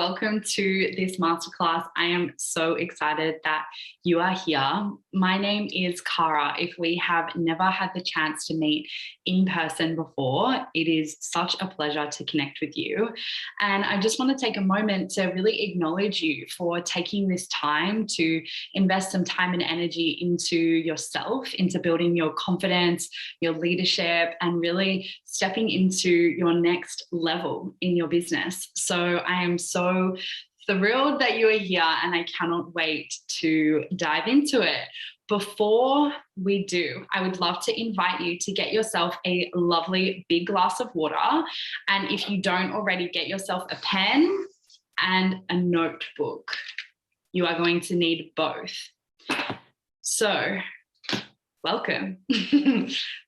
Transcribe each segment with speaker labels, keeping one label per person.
Speaker 1: Welcome to this masterclass. I am so excited that you are here. My name is Cara. If we have never had the chance to meet in person before, it is such a pleasure to connect with you. And I just want to take a moment to really acknowledge you for taking this time to invest some time and energy into yourself, into building your confidence, your leadership, and really stepping into your next level in your business. So I am so thrilled that you are here and I cannot wait to dive into it. Before we do, I would love to invite you to get yourself a lovely big glass of water. And if you don't already, get yourself a pen and a notebook. You are going to need both. So, welcome.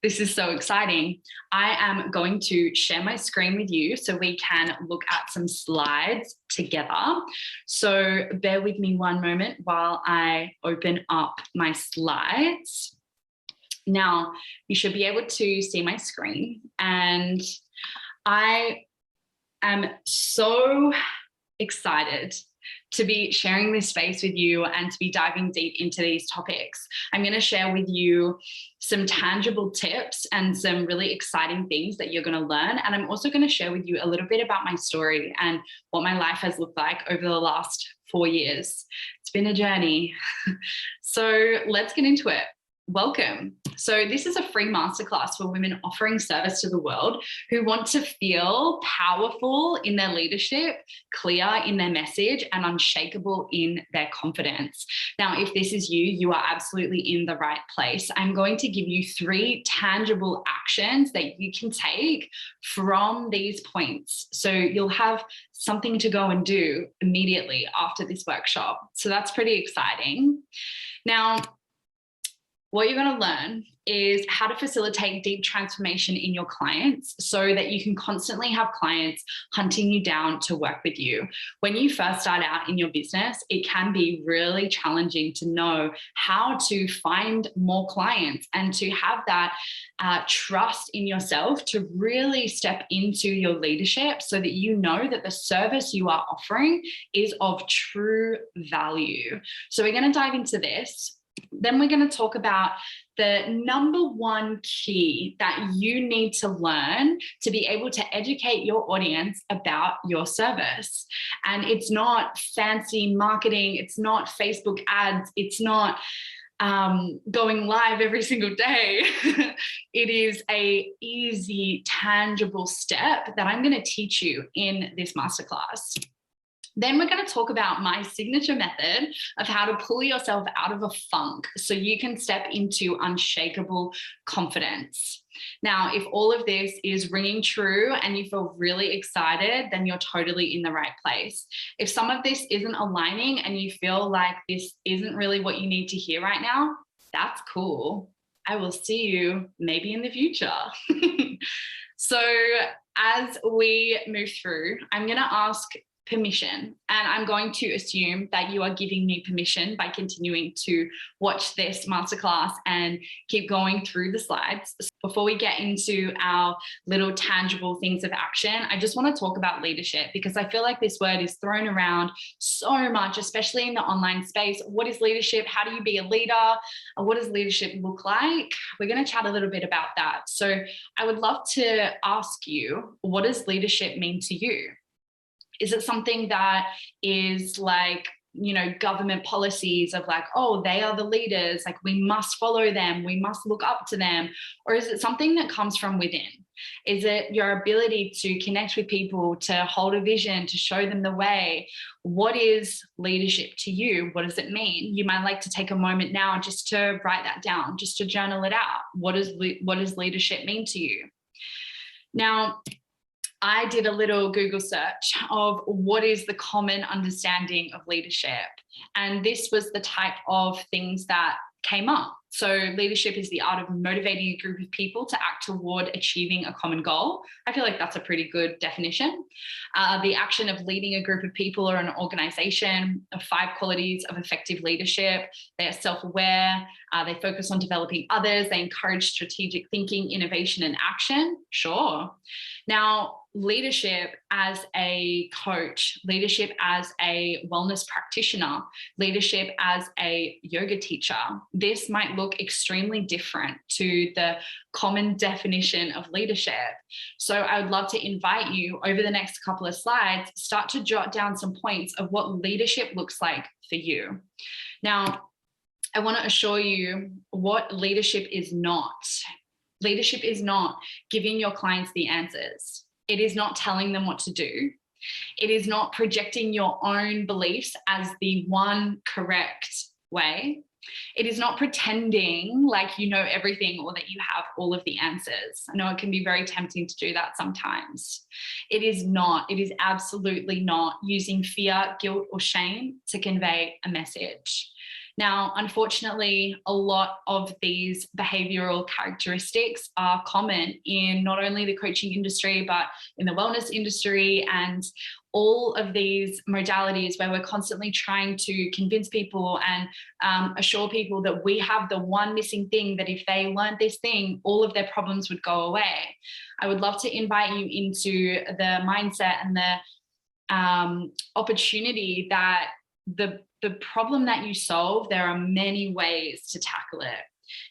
Speaker 1: This is so exciting. I am going to share my screen with you so we can look at some slides together. So bear with me one moment while I open up my slides. Now, you should be able to see my screen, and I am so excited to be sharing this space with you and to be diving deep into these topics. I'm going to share with you some tangible tips and some really exciting things that you're going to learn. And I'm also going to share with you a little bit about my story and what my life has looked like over the last 4 years. It's been a journey. So let's get into it. Welcome. So this is a free masterclass for women offering service to the world who want to feel powerful in their leadership, clear in their message, and unshakable in their confidence. Now, if this is you, you are absolutely in the right place. I'm going to give you 3 tangible actions that you can take from these points. So you'll have something to go and do immediately after this workshop. So that's pretty exciting. Now, what you're going to learn is how to facilitate deep transformation in your clients so that you can constantly have clients hunting you down to work with you. When you first start out in your business, it can be really challenging to know how to find more clients and to have that trust in yourself to really step into your leadership so that you know that the service you are offering is of true value. So we're going to dive into this. Then we're going to talk about the number 1 key that you need to learn to be able to educate your audience about your service. And it's not fancy marketing. It's not Facebook ads. It's not going live every single day. It is an easy, tangible step that I'm going to teach you in this masterclass. Then we're going to talk about my signature method of how to pull yourself out of a funk so you can step into unshakable confidence. Now, if all of this is ringing true and you feel really excited, then you're totally in the right place. If some of this isn't aligning and you feel like this isn't really what you need to hear right now, that's cool. I will see you maybe in the future. So as we move through, I'm going to ask permission, and I'm going to assume that you are giving me permission by continuing to watch this masterclass and keep going through the slides. Before we get into our little tangible things of action, I just want to talk about leadership because I feel like this word is thrown around so much, especially in the online space. What is leadership? How do you be a leader? What does leadership look like? We're going to chat a little bit about that. So I would love to ask you, what does leadership mean to you? Is it something that is like, government policies of like, oh, they are the leaders, like we must follow them, we must look up to them? Or is it something that comes from within? Is it your ability to connect with people, to hold a vision, to show them the way? What is leadership to you? What does it mean? You might like to take a moment now just to write that down, just to journal it out. What does leadership mean to you? Now, I did a little Google search of what is the common understanding of leadership. And this was the type of things that came up. So leadership is the art of motivating a group of people to act toward achieving a common goal. I feel like that's a pretty good definition. The action of leading a group of people or an organization. 5 qualities of effective leadership. They are self-aware. They focus on developing others. They encourage strategic thinking, innovation, and action. Sure. Now, leadership as a coach, leadership as a wellness practitioner, leadership as a yoga teacher, this might look extremely different to the common definition of leadership. So I would love to invite you over the next couple of slides, start to jot down some points of what leadership looks like for you. Now, I want to assure you what leadership is not. Leadership is not giving your clients the answers. It is not telling them what to do. It is not projecting your own beliefs as the one correct way. It is not pretending like you know everything or that you have all of the answers. I know it can be very tempting to do that sometimes. It is not. It is absolutely not using fear, guilt, or shame to convey a message. Now, unfortunately, a lot of these behavioral characteristics are common in not only the coaching industry, but in the wellness industry and all of these modalities where we're constantly trying to convince people and assure people that we have the one missing thing, that if they learned this thing, all of their problems would go away. I would love to invite you into the mindset and the opportunity that the problem that you solve, there are many ways to tackle it.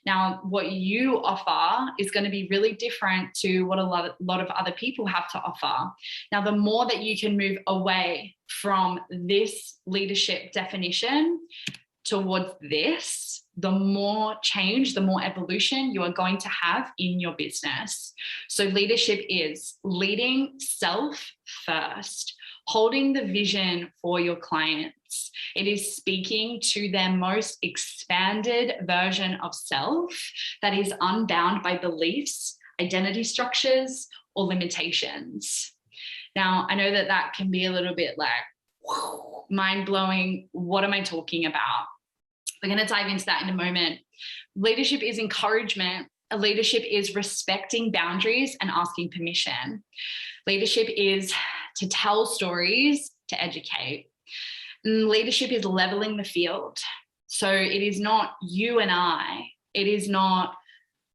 Speaker 1: Now, what you offer is going to be really different to what a lot of other people have to offer. Now, the more that you can move away from this leadership definition towards this, the more change, the more evolution you are going to have in your business. So leadership is leading self first, holding the vision for your clients. It is speaking to their most expanded version of self that is unbound by beliefs, identity structures, or limitations. Now, I know that that can be a little bit like, mind-blowing. What am I talking about? We're going to dive into that in a moment. Leadership is encouragement. Leadership is respecting boundaries and asking permission. Leadership is to tell stories, to educate. Leadership is leveling the field. So it is not you and I. It is not,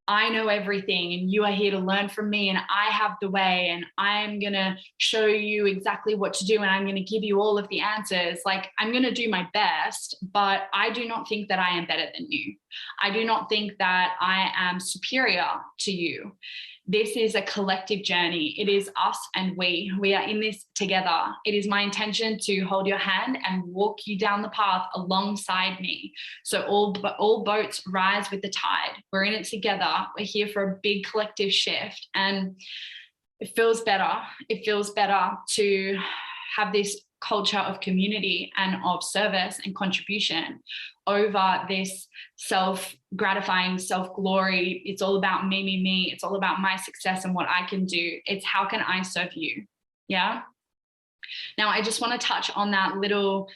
Speaker 1: I know everything and you are here to learn from me and I have the way and I'm going to show you exactly what to do and I'm going to give you all of the answers. Like, I'm going to do my best, but I do not think that I am better than you. I do not think that I am superior to you. This is a collective journey. It is us and we. We are in this together. It is my intention to hold your hand and walk you down the path alongside me. So all boats rise with the tide. We're in it together. We're here for a big collective shift. And it feels better. It feels better to have this culture of community and of service and contribution over this self-gratifying self-glory. It's all about me, me, me. It's all about my success and what I can do. It's how can I serve you? Yeah. Now, I just want to touch on that little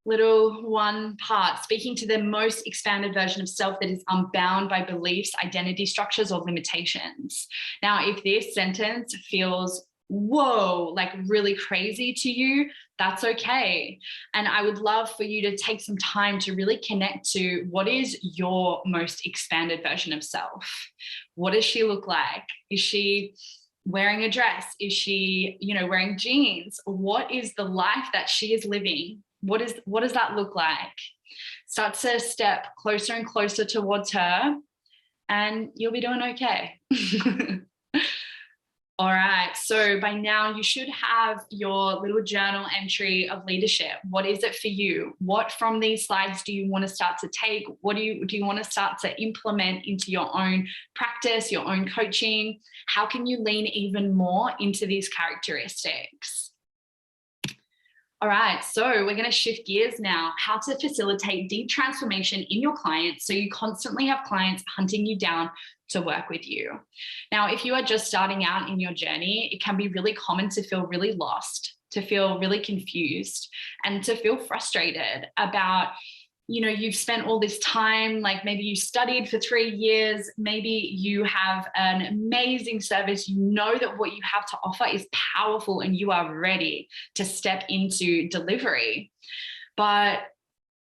Speaker 1: one part, speaking to the most expanded version of self that is unbound by beliefs, identity structures, or limitations. Now, if this sentence feels whoa, like really crazy to you, that's okay. And I would love for you to take some time to really connect to what is your most expanded version of self. What does she look like? Is she wearing a dress? Is she, wearing jeans? What is the life that she is living? What does that look like? Start to step closer and closer towards her and you'll be doing okay. All right, so by now you should have your little journal entry of leadership. What is it for you? What from these slides do you want to start to take? What do you want to start to implement into your own practice, your own coaching? How can you lean even more into these characteristics? All right, so we're going to shift gears now. How to facilitate deep transformation in your clients so you constantly have clients hunting you down to work with you. Now, if you are just starting out in your journey, it can be really common to feel really lost, to feel really confused, and to feel frustrated about, you've spent all this time, like maybe you studied for 3 years, maybe you have an amazing service, that what you have to offer is powerful and you are ready to step into delivery, but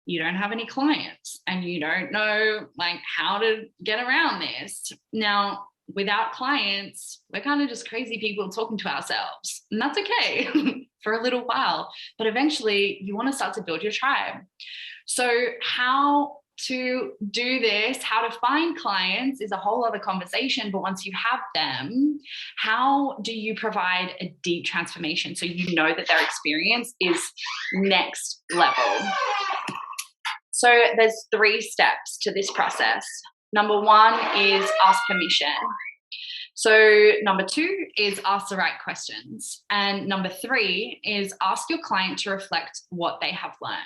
Speaker 1: you don't have any clients and you don't know like how to get around this. Now, without clients, we're kind of just crazy people talking to ourselves. And that's okay for a little while. But eventually, you want to start to build your tribe. So, how to do this, how to find clients is a whole other conversation. But once you have them, how do you provide a deep transformation so you know that their experience is next level? So there's 3 steps to this process. Number 1 is ask permission. So number 2 is ask the right questions. And number 3 is ask your client to reflect what they have learned.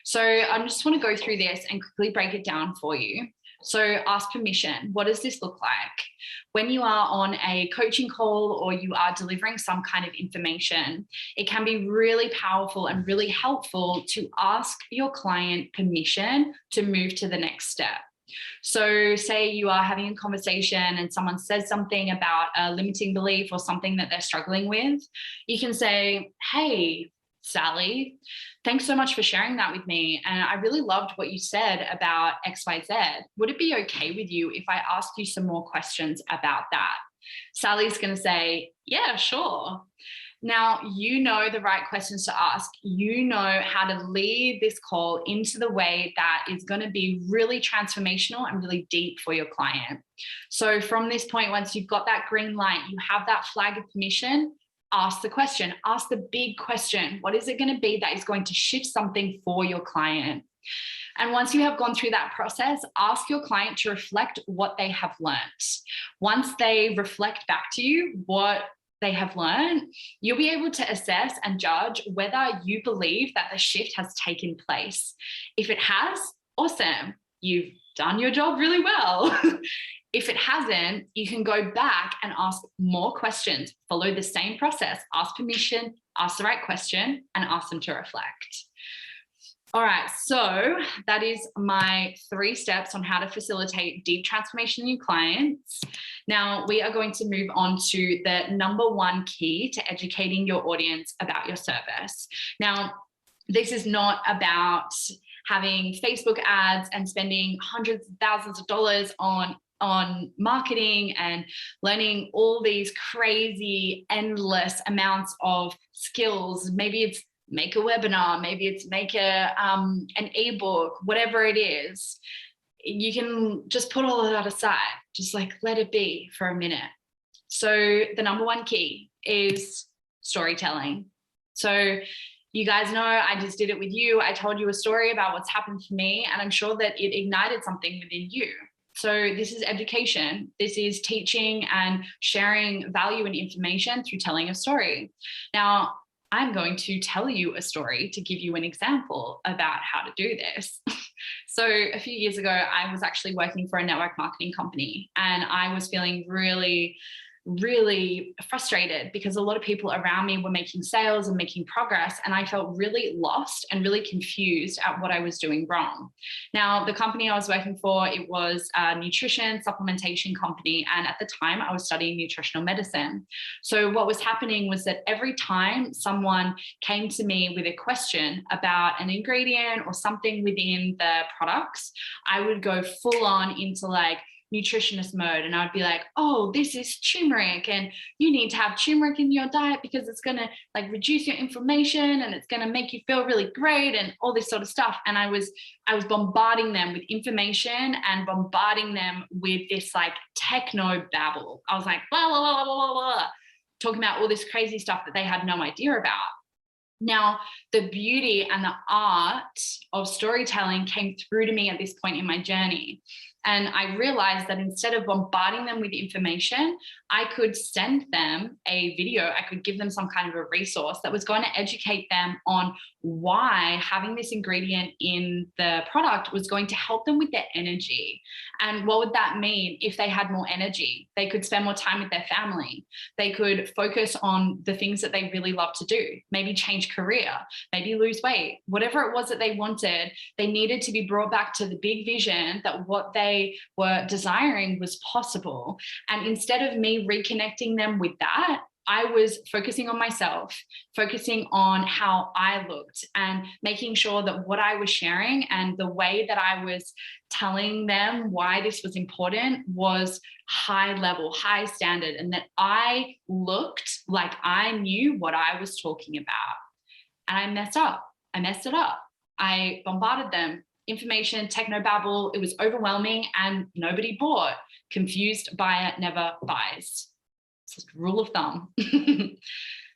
Speaker 1: So I just want to go through this and quickly break it down for you. So ask permission. What does this look like? When you are on a coaching call or you are delivering some kind of information, it can be really powerful and really helpful to ask your client permission to move to the next step. So say you are having a conversation and someone says something about a limiting belief or something that they're struggling with. You can say, hey, Sally, thanks so much for sharing that with me. And I really loved what you said about XYZ. Would it be okay with you if I ask you some more questions about that? Sally's going to say, yeah, sure. Now, you know the right questions to ask. You know how to lead this call into the way that is going to be really transformational and really deep for your client. So from this point, once you've got that green light, you have that flag of permission, ask the question, ask the big question. What is it going to be that is going to shift something for your client? And once you have gone through that process, ask your client to reflect what they have learned. Once they reflect back to you what they have learned, you'll be able to assess and judge whether you believe that the shift has taken place. If it has, awesome. You've done your job really well. If it hasn't, you can go back and ask more questions. Follow the same process. Ask permission, ask the right question, and ask them to reflect. All right, so that is my 3 steps on how to facilitate deep transformation in your clients. Now, we are going to move on to the number 1 key to educating your audience about your service. Now, this is not about having Facebook ads and spending hundreds of thousands of dollars on marketing and learning all these crazy, endless amounts of skills. Maybe it's make a webinar, maybe it's make an ebook, whatever it is. You can just put all of that aside, just like let it be for a minute. So the number 1 key is storytelling. So you guys know I just did it with you. I told you a story about what's happened for me, and I'm sure that it ignited something within you. So this is education. This is teaching and sharing value and information through telling a story. Now, I'm going to tell you a story to give you an example about how to do this. So a few years ago, I was actually working for a network marketing company, and I was feeling really frustrated because a lot of people around me were making sales and making progress, and I felt really lost and really confused at what I was doing wrong. Now, the company I was working for, it was a nutrition supplementation company, and at the time I was studying nutritional medicine. So what was happening was that every time someone came to me with a question about an ingredient or something within the products, I would go full on into like nutritionist mode, and I'd be like, oh, this is turmeric and you need to have turmeric in your diet because it's going to like reduce your inflammation and it's going to make you feel really great and all this sort of stuff. And I was bombarding them with information and bombarding them with this like techno babble. I was like blah blah blah blah blah blah, talking about all this crazy stuff that they had no idea about. Now, the beauty and the art of storytelling came through to me at this point in my journey. And I realized that instead of bombarding them with information, I could send them a video. I could give them some kind of a resource that was going to educate them on why having this ingredient in the product was going to help them with their energy. And what would that mean if they had more energy? They could spend more time with their family. They could focus on the things that they really love to do, maybe change career, maybe lose weight, whatever it was that they wanted. They needed to be brought back to the big vision that what they were desiring was possible. And instead of me reconnecting them with that, I was focusing on myself, focusing on how I looked, and making sure that what I was sharing and the way that I was telling them why this was important was high level, high standard, and that I looked like I knew what I was talking about. And I messed up. I messed it up. I bombarded them. Information, technobabble, it was overwhelming and nobody bought. Confused buyer never buys. It's a rule of thumb.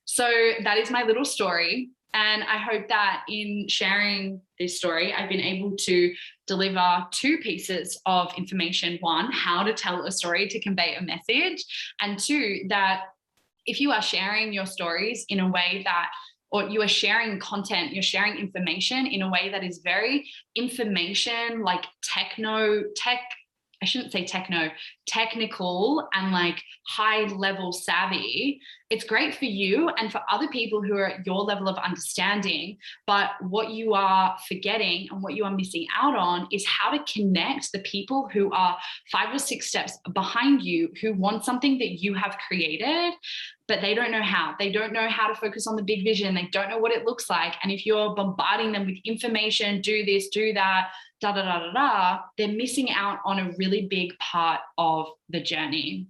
Speaker 1: So that is my little story. And I hope that in sharing this story, I've been able to deliver two pieces of information. One, how to tell a story to convey a message. And two, that if you are sharing your stories in a way that, or you are sharing content, you're sharing information in a way that is very information, like technical and like high level savvy, it's great for you and for other people who are at your level of understanding. But what you are forgetting and what you are missing out on is how to connect the people who are 5 or 6 steps behind you, who want something that you have created, but they don't know how. They don't know how to focus on the big vision. They don't know what it looks like. And if you're bombarding them with information, do this, do that, da, da, da, da, da, they're missing out on a really big part of the journey.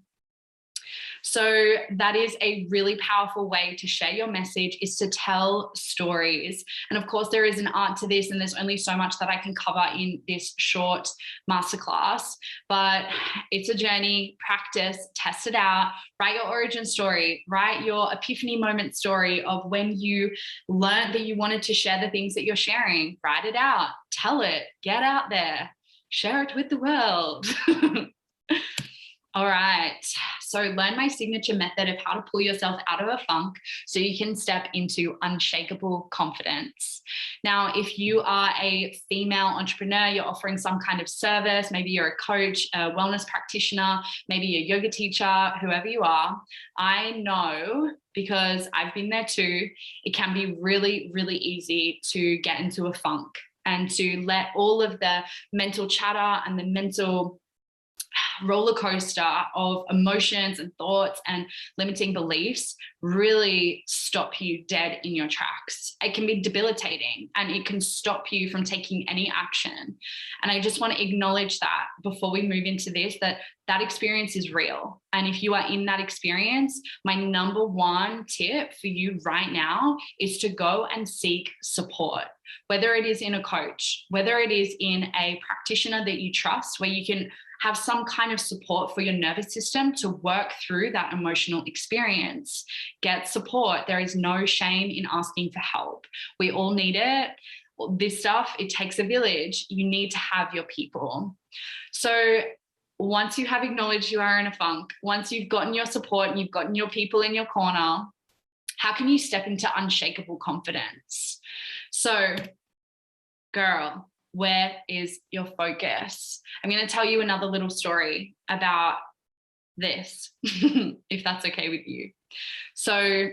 Speaker 1: So that is a really powerful way to share your message, is to tell stories. And of course, there is an art to this, and there's only so much that I can cover in this short masterclass, but it's a journey. Practice, test it out, write your origin story, write your epiphany moment story of when you learned that you wanted to share the things that you're sharing. Write it out, tell it, get out there, share it with the world. All right, so learn my signature method of how to pull yourself out of a funk so you can step into unshakable confidence. Now, if you are a female entrepreneur, you're offering some kind of service, maybe you're a coach, a wellness practitioner, maybe a yoga teacher, whoever you are, I know, because I've been there too, it can be really, really easy to get into a funk and to let all of the mental chatter and the mental roller coaster of emotions and thoughts and limiting beliefs really stop you dead in your tracks. It can be debilitating and it can stop you from taking any action. And I just want to acknowledge that before we move into this, that experience is real. And if you are in that experience, my number one tip for you right now is to go and seek support, whether it is in a coach, whether it is in a practitioner that you trust, where you can have some kind of support for your nervous system to work through that emotional experience. Get support. There is no shame in asking for help. We all need it. This stuff, it takes a village. You need to have your people. So once you have acknowledged you are in a funk, once you've gotten your support and you've gotten your people in your corner, how can you step into unshakable confidence? So, girl, where is your focus? I'm going to tell you another little story about this, if that's okay with you. So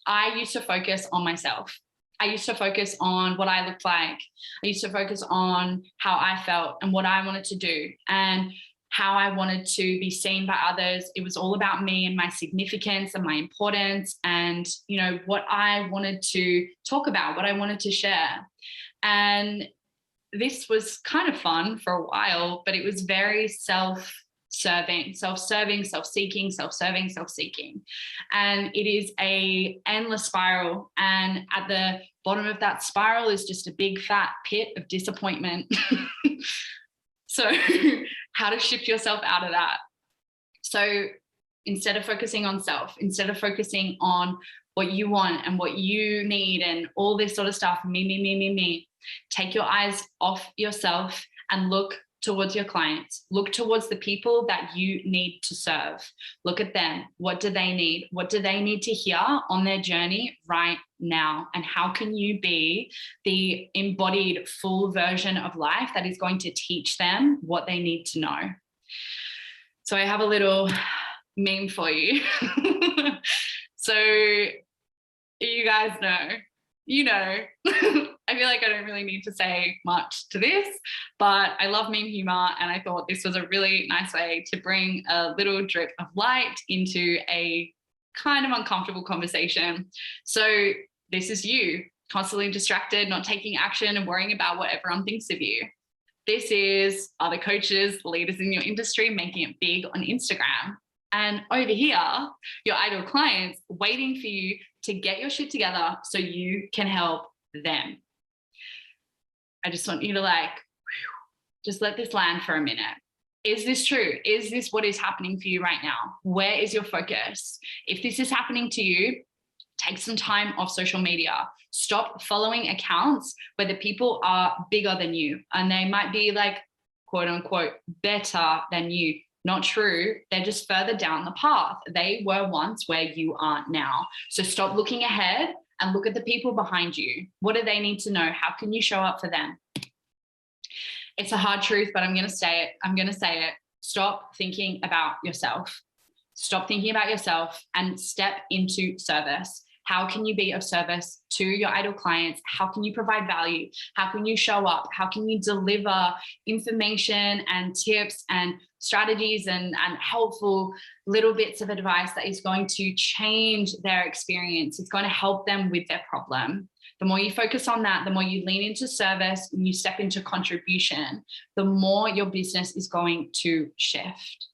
Speaker 1: I used to focus on myself. I used to focus on what I looked like. I used to focus on how I felt and what I wanted to do and how I wanted to be seen by others. It was all about me and my significance and my importance and, you know, what I wanted to talk about, what I wanted to share. And this was kind of fun for a while, but it was very self-serving, self-seeking. And it is an endless spiral. And at the bottom of that spiral is just a big fat pit of disappointment. So how to shift yourself out of that? So instead of focusing on self, instead of focusing on what you want and what you need and all this sort of stuff, me, take your eyes off yourself and look towards your clients. Look towards the people that you need to serve. Look at them. What do they need? What do they need to hear on their journey right now? And how can you be the embodied full version of life that is going to teach them what they need to know? So I have a little meme for you. So you guys know, you know, I feel like I don't really need to say much to this, but I love meme humor. And I thought this was a really nice way to bring a little drip of light into a kind of uncomfortable conversation. So this is you constantly distracted, not taking action and worrying about what everyone thinks of you. This is other coaches, leaders in your industry making it big on Instagram. And over here, your ideal clients waiting for you to get your shit together so you can help them. I just want you to just let this land for a minute. Is this true? Is this what is happening for you right now? Where is your focus? If this is happening to you, take some time off social media. Stop following accounts where the people are bigger than you and they might be quote unquote better than you. Not true. They're just further down the path. They were once where you are now. So stop looking ahead and look at the people behind you. What do they need to know? How can you show up for them? It's a hard truth, but I'm going to say it. I'm going to say it. Stop thinking about yourself. Stop thinking about yourself and step into service. How can you be of service to your ideal clients? How can you provide value? How can you show up? How can you deliver information and tips and strategies and helpful little bits of advice that is going to change their experience? It's going to help them with their problem. The more you focus on that, the more you lean into service and you step into contribution, the more your business is going to shift.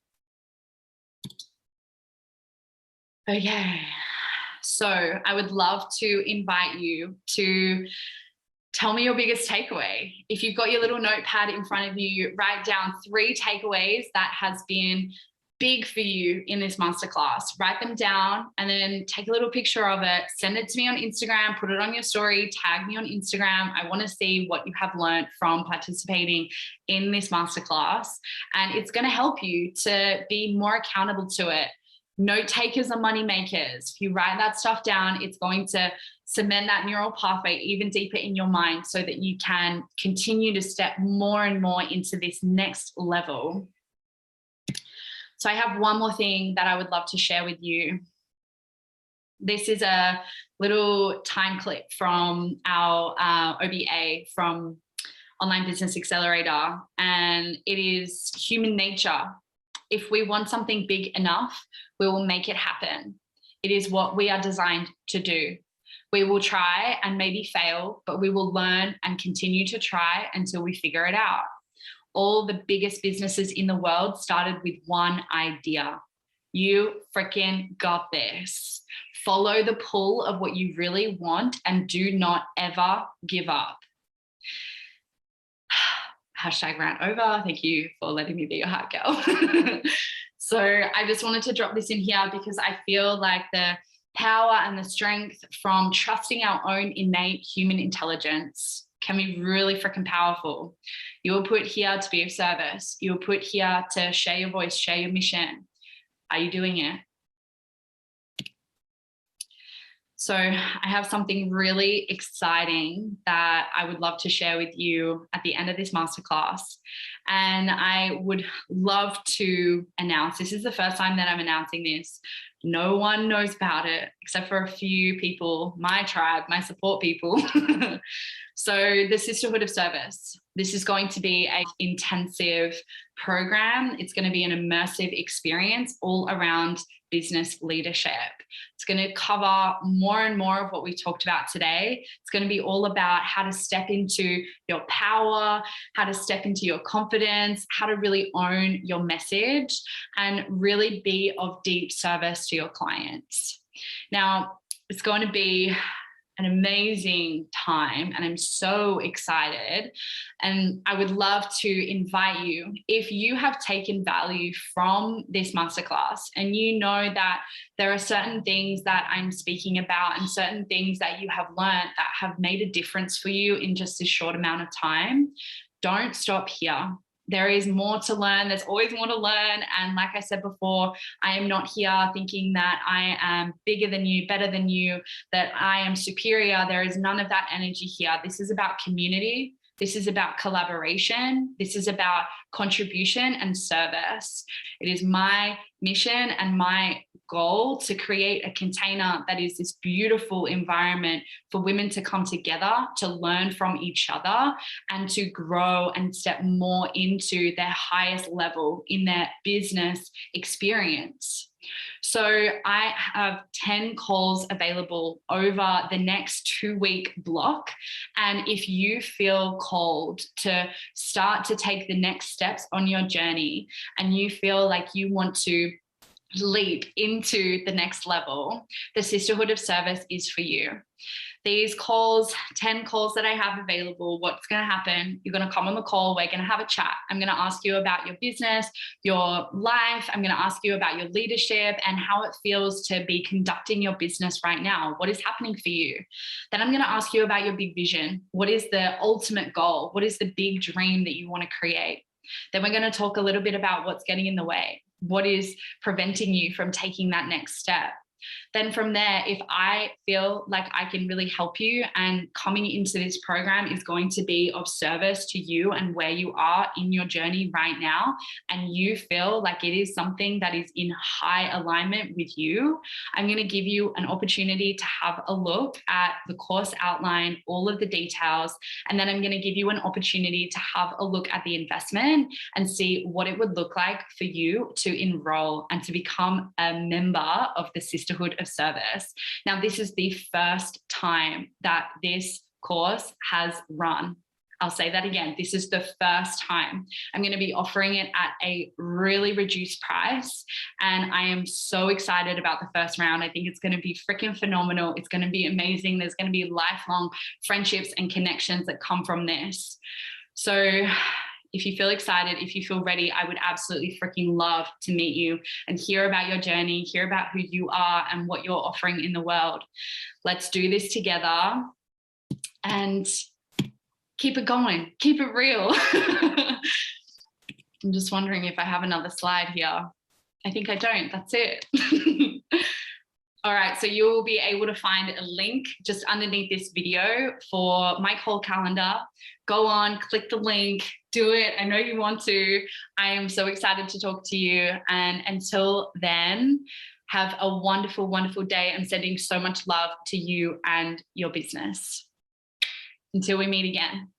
Speaker 1: Okay. So I would love to invite you to tell me your biggest takeaway. If you've got your little notepad in front of you, write down 3 takeaways that has been big for you in this masterclass. Write them down and then take a little picture of it, send it to me on Instagram, put it on your story, tag me on Instagram. I want to see what you have learned from participating in this masterclass. And it's going to help you to be more accountable to it. Note takers are money makers. If you write that stuff down, it's going to cement that neural pathway even deeper in your mind so that you can continue to step more and more into this next level. So I have one more thing that I would love to share with you. This is a little time clip from our OBA from Online Business Accelerator, and it is human nature. If we want something big enough, we will make it happen. It is what we are designed to do. We will try and maybe fail, but we will learn and continue to try until we figure it out. All the biggest businesses in the world started with one idea. You freaking got this. Follow the pull of what you really want and do not ever give up. Hashtag rant over. Thank you for letting me be your hot girl. So I just wanted to drop this in here because I feel like the power and the strength from trusting our own innate human intelligence can be really freaking powerful. You were put here to be of service. You were put here to share your voice, share your mission. Are you doing it? So I have something really exciting that I would love to share with you at the end of this masterclass. And I would love to announce, this is the first time that I'm announcing this. No one knows about it except for a few people, my tribe, my support people. So the Sisterhood of Service. This is going to be an intensive program. It's going to be an immersive experience all around business leadership. It's going to cover more and more of what we talked about today. It's going to be all about how to step into your power, how to step into your confidence, how to really own your message and really be of deep service to your clients. Now, it's going to be an amazing time and I'm so excited. And I would love to invite you, if you have taken value from this masterclass and you know that there are certain things that I'm speaking about and certain things that you have learned that have made a difference for you in just this short amount of time, don't stop here. There is more to learn. There's always more to learn. And like I said before, I am not here thinking that I am bigger than you, better than you, that I am superior. There is none of that energy here. This is about community. This is about collaboration. This is about contribution and service. It is my mission and my goal to create a container that is this beautiful environment for women to come together, to learn from each other and to grow and step more into their highest level in their business experience. So I have 10 calls available over the next 2-week block. And if you feel called to start to take the next steps on your journey and you feel like you want to leap into the next level, the Sisterhood of Service is for you. These calls, 10 calls that I have available, what's going to happen? You're going to come on the call. We're going to have a chat. I'm going to ask you about your business, your life. I'm going to ask you about your leadership and how it feels to be conducting your business right now. What is happening for you? Then I'm going to ask you about your big vision. What is the ultimate goal? What is the big dream that you want to create? Then we're going to talk a little bit about what's getting in the way. What is preventing you from taking that next step? Then from there, if I feel like I can really help you and coming into this program is going to be of service to you and where you are in your journey right now, and you feel like it is something that is in high alignment with you, I'm going to give you an opportunity to have a look at the course outline, all of the details, and then I'm going to give you an opportunity to have a look at the investment and see what it would look like for you to enroll and to become a member of the Sisterhood of Service. Now, this is the first time that this course has run. I'll say that again. This is the first time. I'm going to be offering it at a really reduced price. And I am so excited about the first round. I think it's going to be freaking phenomenal. It's going to be amazing. There's going to be lifelong friendships and connections that come from this. So if you feel excited, if you feel ready, I would absolutely freaking love to meet you and hear about your journey, hear about who you are and what you're offering in the world. Let's do this together and keep it going, keep it real. I'm just wondering if I have another slide here. I think I don't, that's it. All right, so you will be able to find a link just underneath this video for my call calendar. Go on, click the link, do it. I know you want to. I am so excited to talk to you. And until then, have a wonderful, wonderful day. I'm sending so much love to you and your business. Until we meet again.